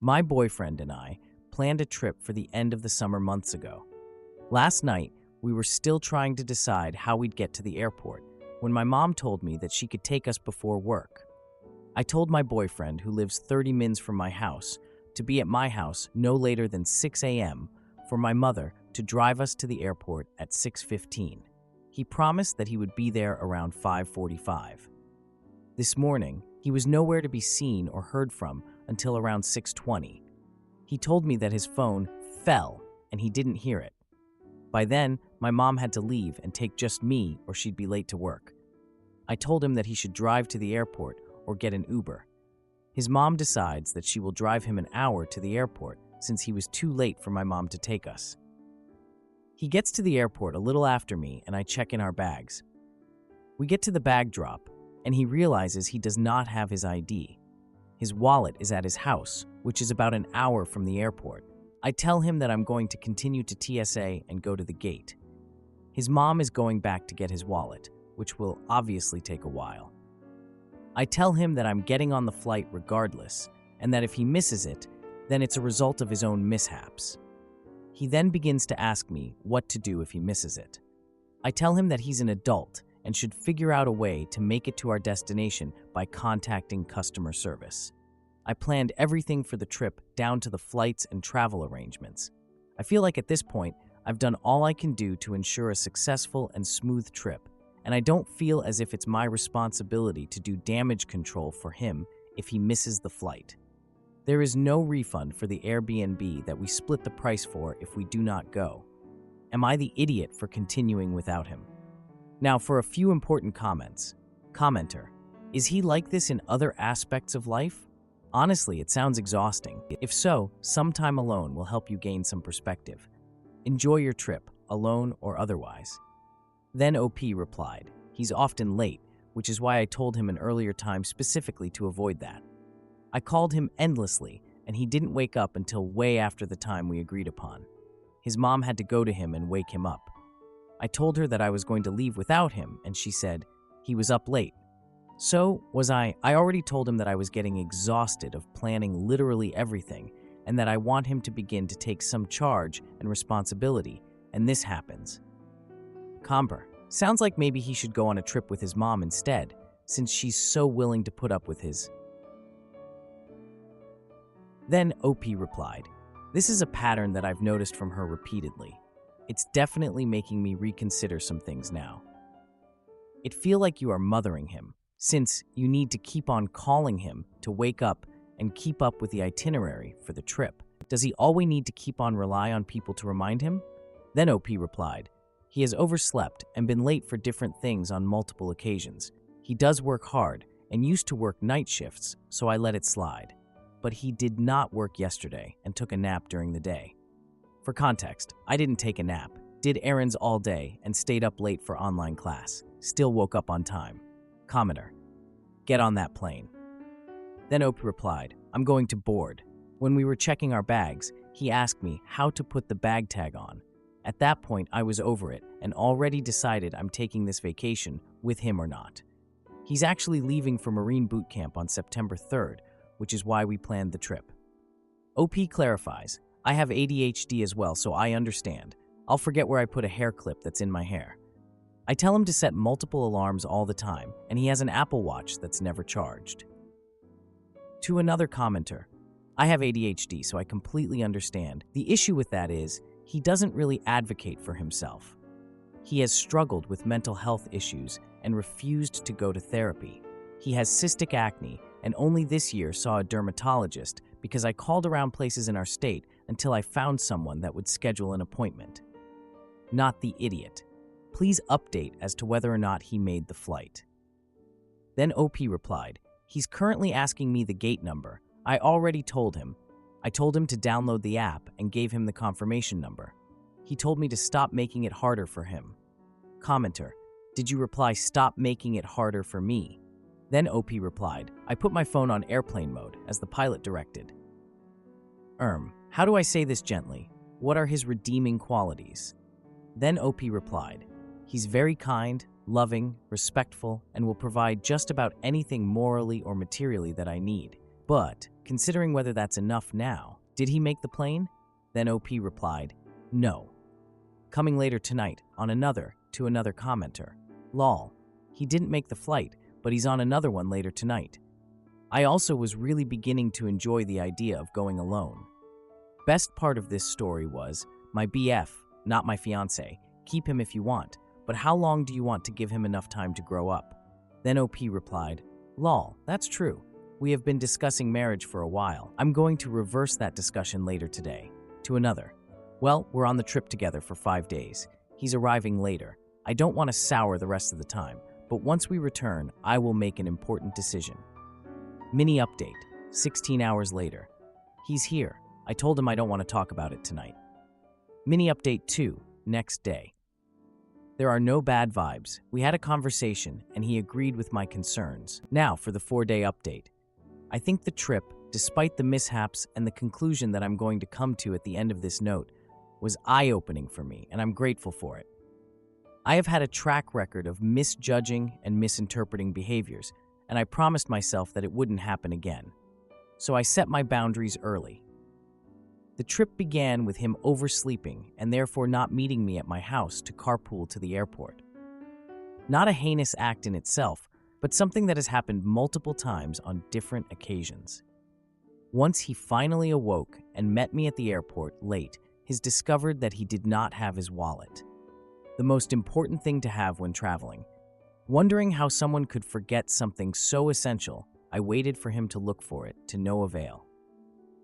My boyfriend and I planned a trip for the end of the summer months ago. Last night, we were still trying to decide how we'd get to the airport when my mom told me that she could take us before work. I told my boyfriend, who lives 30 minutes from my house, to be at my house no later than 6 a.m. for my mother to drive us to the airport at 6:15. He promised that he would be there around 5:45. This morning, he was nowhere to be seen or heard from until around 6:20. He told me that his phone fell and he didn't hear it. By then, my mom had to leave and take just me or she'd be late to work. I told him that he should drive to the airport or get an Uber. His mom decides that she will drive him an hour to the airport since he was too late for my mom to take us. He gets to the airport a little after me and I check in our bags. We get to the bag drop and he realizes he does not have his ID. His wallet is at his house, which is about an hour from the airport. I tell him that I'm going to continue to TSA and go to the gate. His mom is going back to get his wallet, which will obviously take a while. I tell him that I'm getting on the flight regardless, and that if he misses it, then it's a result of his own mishaps. He then begins to ask me what to do if he misses it. I tell him that he's an adult and should figure out a way to make it to our destination by contacting customer service. I planned everything for the trip down to the flights and travel arrangements. I feel like at this point, I've done all I can do to ensure a successful and smooth trip, and I don't feel as if it's my responsibility to do damage control for him if he misses the flight. There is no refund for the Airbnb that we split the price for if we do not go. Am I the idiot for continuing without him? Now, for a few important comments. Commenter: is he like this in other aspects of life? Honestly, it sounds exhausting. If so, some time alone will help you gain some perspective. Enjoy your trip, alone or otherwise. Then OP replied, he's often late, which is why I told him an earlier time specifically to avoid that. I called him endlessly, and he didn't wake up until way after the time we agreed upon. His mom had to go to him and wake him up. I told her that I was going to leave without him, and she said he was up late. So was I. I already told him that I was getting exhausted of planning literally everything, and that I want him to begin to take some charge and responsibility, and this happens. Comber: sounds like maybe he should go on a trip with his mom instead, since she's so willing to put up with his. Then OP replied, this is a pattern that I've noticed from her repeatedly. It's definitely making me reconsider some things now. It feel like you are mothering him, since you need to keep on calling him to wake up and keep up with the itinerary for the trip. Does he always need to keep on rely on people to remind him? Then OP replied, he has overslept and been late for different things on multiple occasions. He does work hard and used to work night shifts, so I let it slide. But he did not work yesterday and took a nap during the day. For context, I didn't take a nap, did errands all day, and stayed up late for online class. Still woke up on time. Commenter: get on that plane. Then OP replied, I'm going to board. When we were checking our bags, he asked me how to put the bag tag on. At that point, I was over it and already decided I'm taking this vacation with him or not. He's actually leaving for Marine Boot Camp on September 3rd, which is why we planned the trip. OP clarifies, I have ADHD as well, so I understand. I'll forget where I put a hair clip that's in my hair. I tell him to set multiple alarms all the time, and he has an Apple Watch that's never charged. To another commenter, I have ADHD, so I completely understand. The issue with that is, he doesn't really advocate for himself. He has struggled with mental health issues and refused to go to therapy. He has cystic acne and only this year saw a dermatologist because I called around places in our state until I found someone that would schedule an appointment. Not the idiot. Please update as to whether or not he made the flight. Then OP replied, he's currently asking me the gate number. I already told him. I told him to download the app and gave him the confirmation number. He told me to stop making it harder for him. Commenter: did you reply, stop making it harder for me? Then OP replied, I put my phone on airplane mode as the pilot directed. How do I say this gently? What are his redeeming qualities? Then OP replied, he's very kind, loving, respectful, and will provide just about anything morally or materially that I need. But considering whether that's enough now. Did he make the plane? Then OP replied, no. Coming later tonight, on another commenter. Lol. He didn't make the flight, but he's on another one later tonight. I also was really beginning to enjoy the idea of going alone. Best part of this story was, my BF, not my fiancé, keep him if you want, but how long do you want to give him enough time to grow up? Then OP replied, lol, that's true. We have been discussing marriage for a while. I'm going to reverse that discussion later today. To another. Well, we're on the trip together for 5 days. He's arriving later. I don't want to sour the rest of the time, but once we return, I will make an important decision. Mini update, 16 hours later. He's here. I told him I don't want to talk about it tonight. Mini update 2, next day. There are no bad vibes. We had a conversation, and he agreed with my concerns. Now for the 4-day update. I think the trip, despite the mishaps and the conclusion that I'm going to come to at the end of this note, was eye-opening for me, and I'm grateful for it. I have had a track record of misjudging and misinterpreting behaviors, and I promised myself that it wouldn't happen again. So I set my boundaries early. The trip began with him oversleeping and therefore not meeting me at my house to carpool to the airport. Not a heinous act in itself, but something that has happened multiple times on different occasions. Once he finally awoke and met me at the airport late, he discovered that he did not have his wallet. The most important thing to have when traveling. Wondering how someone could forget something so essential, I waited for him to look for it, to no avail.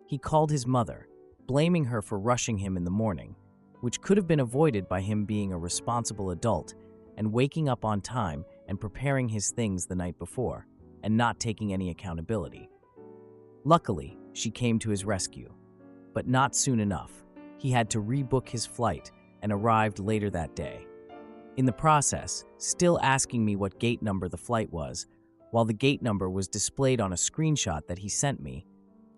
He called his mother, blaming her for rushing him in the morning, which could have been avoided by him being a responsible adult and waking up on time and preparing his things the night before, and not taking any accountability. Luckily, she came to his rescue, but not soon enough. He had to rebook his flight and arrived later that day. In the process, still asking me what gate number the flight was, while the gate number was displayed on a screenshot that he sent me,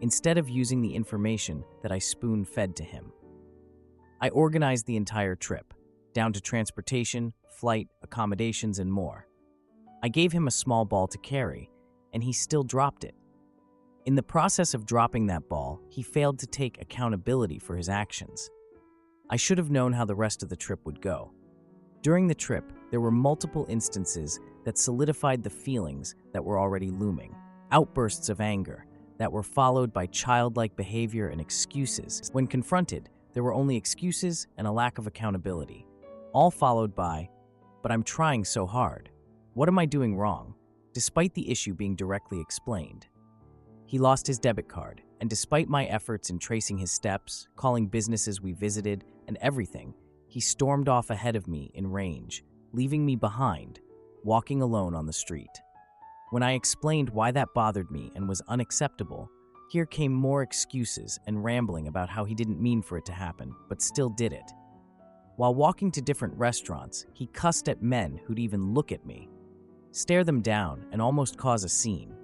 instead of using the information that I spoon-fed to him. I organized the entire trip, down to transportation, flight, accommodations, and more. I gave him a small ball to carry, and he still dropped it. In the process of dropping that ball, he failed to take accountability for his actions. I should have known how the rest of the trip would go. During the trip, there were multiple instances that solidified the feelings that were already looming. Outbursts of anger that were followed by childlike behavior and excuses. When confronted, there were only excuses and a lack of accountability. All followed by, but I'm trying so hard. What am I doing wrong? Despite the issue being directly explained. He lost his debit card, and despite my efforts in tracing his steps, calling businesses we visited, and everything, he stormed off ahead of me in range, leaving me behind, walking alone on the street. When I explained why that bothered me and was unacceptable, here came more excuses and rambling about how he didn't mean for it to happen, but still did it. While walking to different restaurants, he cussed at men who'd even look at me, stare them down, and almost cause a scene.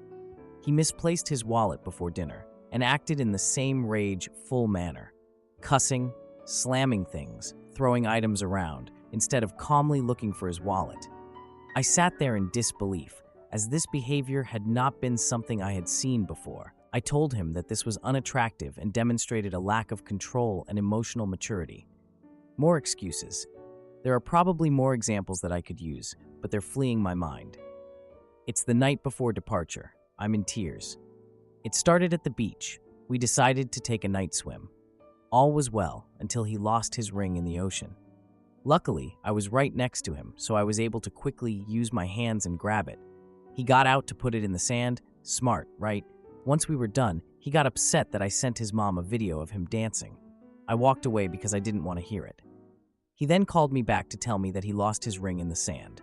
He misplaced his wallet before dinner and acted in the same rage-full manner, cussing, slamming things, throwing items around, instead of calmly looking for his wallet. I sat there in disbelief, as this behavior had not been something I had seen before. I told him that this was unattractive and demonstrated a lack of control and emotional maturity. More excuses. There are probably more examples that I could use, but they're fleeing my mind. It's the night before departure. I'm in tears. It started at the beach. We decided to take a night swim. All was well until he lost his ring in the ocean. Luckily, I was right next to him, so I was able to quickly use my hands and grab it. He got out to put it in the sand. Smart, right? Once we were done, he got upset that I sent his mom a video of him dancing. I walked away because I didn't want to hear it. He then called me back to tell me that he lost his ring in the sand.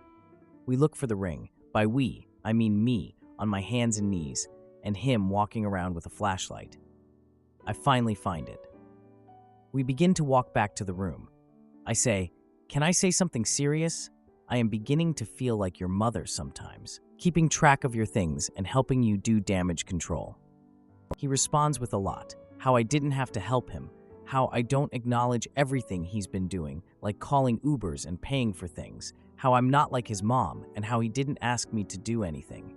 We look for the ring. By we, I mean me, on my hands and knees, and him walking around with a flashlight. I finally find it. We begin to walk back to the room. I say, "Can I say something serious? I am beginning to feel like your mother sometimes, keeping track of your things and helping you do damage control." He responds with a lot, how I didn't have to help him, how I don't acknowledge everything he's been doing, like calling Ubers and paying for things, how I'm not like his mom, and how he didn't ask me to do anything.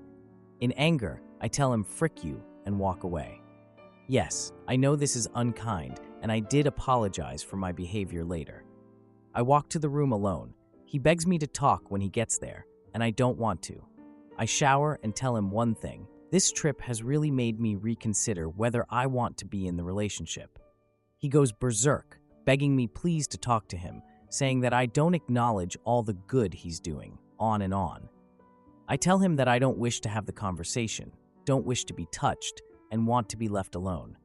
In anger, I tell him "frick you" and walk away. Yes, I know this is unkind, and I did apologize for my behavior later. I walk to the room alone. He begs me to talk when he gets there, and I don't want to. I shower and tell him one thing. This trip has really made me reconsider whether I want to be in the relationship. He goes berserk, begging me please to talk to him, saying that I don't acknowledge all the good he's doing, on and on. I tell him that I don't wish to have the conversation, don't wish to be touched, and want to be left alone.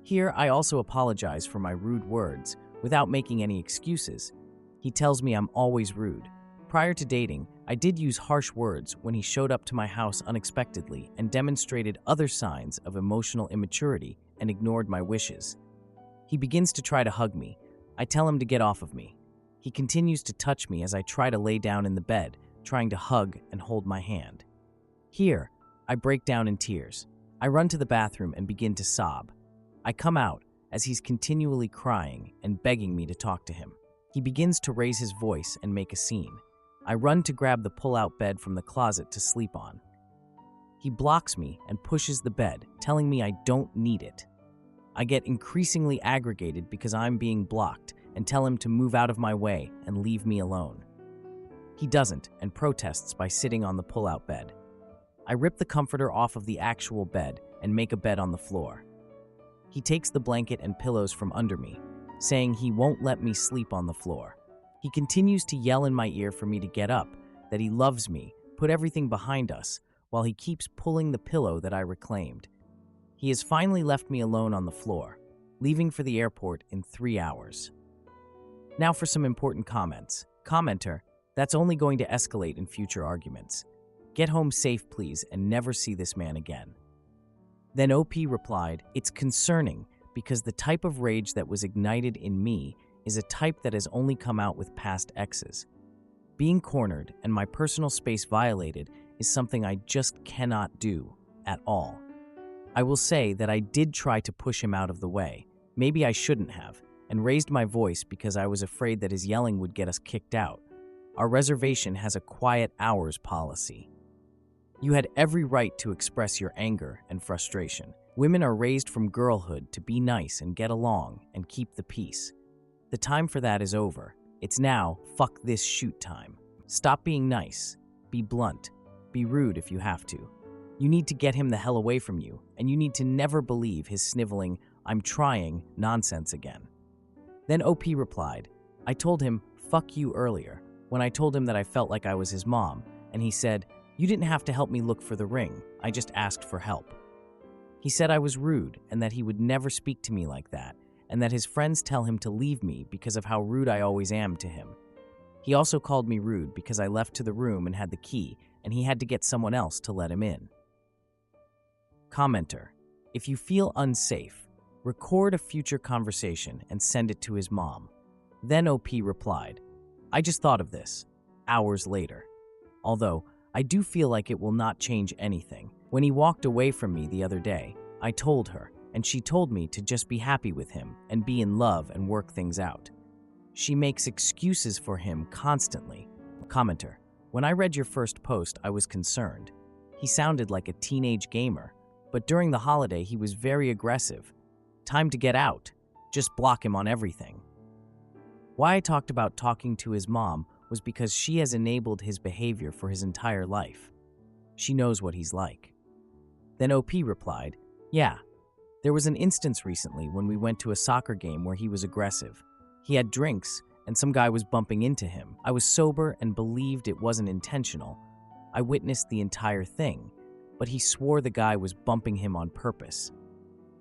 Here, I also apologize for my rude words, without making any excuses. He tells me I'm always rude. Prior to dating, I did use harsh words when he showed up to my house unexpectedly and demonstrated other signs of emotional immaturity and ignored my wishes. He begins to try to hug me. I tell him to get off of me. He continues to touch me as I try to lay down in the bed, trying to hug and hold my hand. Here, I break down in tears. I run to the bathroom and begin to sob. I come out as he's continually crying and begging me to talk to him. He begins to raise his voice and make a scene. I run to grab the pull-out bed from the closet to sleep on. He blocks me and pushes the bed, telling me I don't need it. I get increasingly aggravated because I'm being blocked and tell him to move out of my way and leave me alone. He doesn't and protests by sitting on the pull-out bed. I rip the comforter off of the actual bed and make a bed on the floor. He takes the blanket and pillows from under me, saying he won't let me sleep on the floor. He continues to yell in my ear for me to get up, that he loves me, put everything behind us, while he keeps pulling the pillow that I reclaimed. He has finally left me alone on the floor, leaving for the airport in 3 hours. Now for some important comments. Commenter, that's only going to escalate in future arguments. Get home safe, please, and never see this man again. Then OP replied, it's concerning because the type of rage that was ignited in me is a type that has only come out with past exes. Being cornered and my personal space violated is something I just cannot do at all. I will say that I did try to push him out of the way. Maybe I shouldn't have, and raised my voice because I was afraid that his yelling would get us kicked out. Our reservation has a quiet hours policy. You had every right to express your anger and frustration. Women are raised from girlhood to be nice and get along and keep the peace. The time for that is over. It's now, fuck this shoot time. Stop being nice. Be blunt. Be rude if you have to. You need to get him the hell away from you, and you need to never believe his sniveling, I'm trying, nonsense again. Then OP replied, I told him, fuck you earlier, when I told him that I felt like I was his mom, and he said, you didn't have to help me look for the ring, I just asked for help. He said I was rude and that he would never speak to me like that, and that his friends tell him to leave me because of how rude I always am to him. He also called me rude because I left to the room and had the key, and he had to get someone else to let him in. Commenter, if you feel unsafe, record a future conversation and send it to his mom. Then OP replied, I just thought of this, hours later. Although, I do feel like it will not change anything. When he walked away from me the other day, I told her, and she told me to just be happy with him and be in love and work things out. She makes excuses for him constantly. Commenter, when I read your first post, I was concerned. He sounded like a teenage gamer, but during the holiday he was very aggressive. Time to get out. Just block him on everything. Why I talked about talking to his mom was because she has enabled his behavior for his entire life. She knows what he's like. Then OP replied, yeah, there was an instance recently when we went to a soccer game where he was aggressive. He had drinks and some guy was bumping into him. I was sober and believed it wasn't intentional. I witnessed the entire thing, but he swore the guy was bumping him on purpose.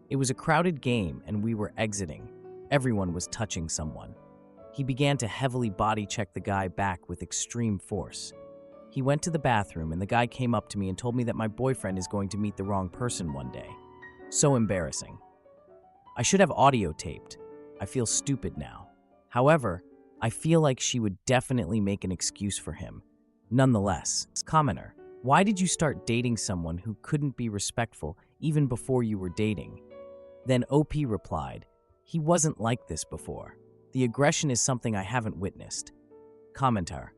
It was a crowded game and we were exiting. Everyone was touching someone. He began to heavily body check the guy back with extreme force. He went to the bathroom and the guy came up to me and told me that my boyfriend is going to meet the wrong person one day. So embarrassing. I should have audio taped. I feel stupid now. However, I feel like she would definitely make an excuse for him. Nonetheless, commenter, why did you start dating someone who couldn't be respectful even before you were dating? Then OP replied, he wasn't like this before. The aggression is something I haven't witnessed. Commenter,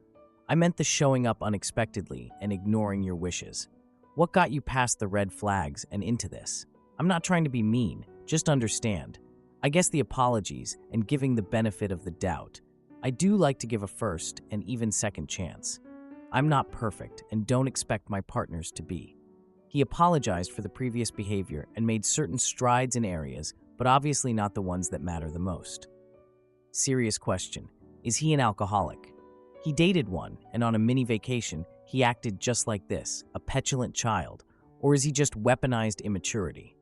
I meant the showing up unexpectedly and ignoring your wishes. What got you past the red flags and into this? I'm not trying to be mean, just understand. I guess the apologies and giving the benefit of the doubt. I do like to give a first and even second chance. I'm not perfect and don't expect my partners to be. He apologized for the previous behavior and made certain strides in areas, but obviously not the ones that matter the most. Serious question. Is he an alcoholic? He dated one, and on a mini vacation, he acted just like this, a petulant child, or is he just weaponized immaturity?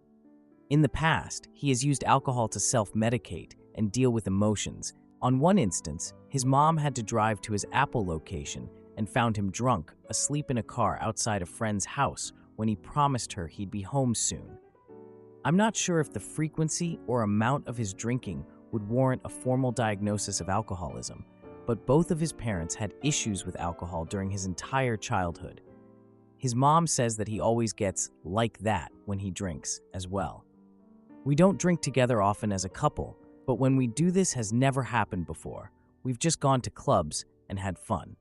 In the past, he has used alcohol to self-medicate and deal with emotions. On one instance, his mom had to drive to his Apple location and found him drunk, asleep in a car outside a friend's house when he promised her he'd be home soon. I'm not sure if the frequency or amount of his drinking would warrant a formal diagnosis of alcoholism, but both of his parents had issues with alcohol during his entire childhood. His mom says that he always gets like that when he drinks as well. We don't drink together often as a couple, but when we do, this has never happened before. We've just gone to clubs and had fun.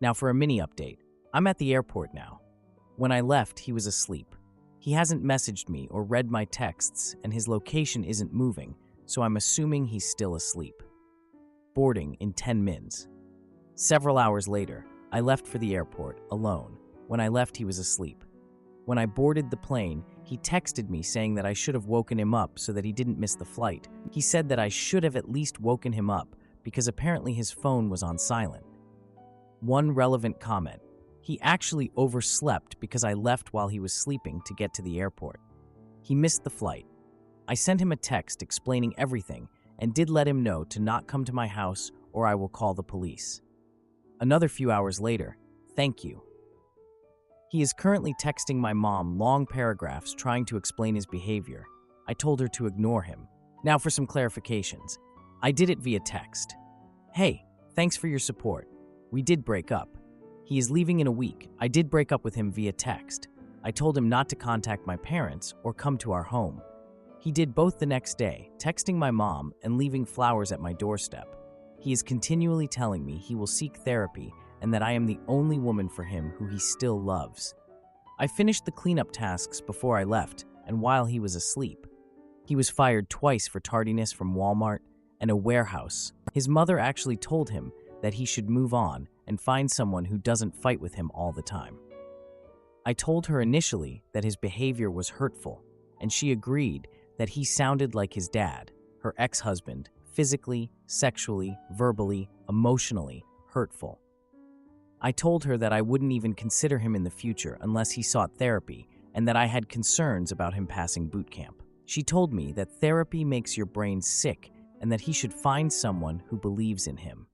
Now for a mini update. I'm at the airport now. When I left, he was asleep. He hasn't messaged me or read my texts, and his location isn't moving, so I'm assuming he's still asleep. Boarding in 10 mins. Several hours later, I left for the airport, alone. When I left, he was asleep. When I boarded the plane, he texted me saying that I should have woken him up so that he didn't miss the flight. He said that I should have at least woken him up because apparently his phone was on silent. One relevant comment. He actually overslept because I left while he was sleeping to get to the airport. He missed the flight. I sent him a text explaining everything and did let him know to not come to my house or I will call the police. Another few hours later, thank you. He is currently texting my mom long paragraphs trying to explain his behavior. I told her to ignore him. Now for some clarifications. I did it via text. Hey, thanks for your support. We did break up. He is leaving in a week. I did break up with him via text. I told him not to contact my parents or come to our home. He did both the next day, texting my mom and leaving flowers at my doorstep. He is continually telling me he will seek therapy and that I am the only woman for him who he still loves. I finished the cleanup tasks before I left and while he was asleep. He was fired twice for tardiness from Walmart and a warehouse. His mother actually told him that he should move on and find someone who doesn't fight with him all the time. I told her initially that his behavior was hurtful, and she agreed that he sounded like his dad, her ex-husband, physically, sexually, verbally, emotionally hurtful. I told her that I wouldn't even consider him in the future unless he sought therapy and that I had concerns about him passing boot camp. She told me that therapy makes your brain sick and that he should find someone who believes in him.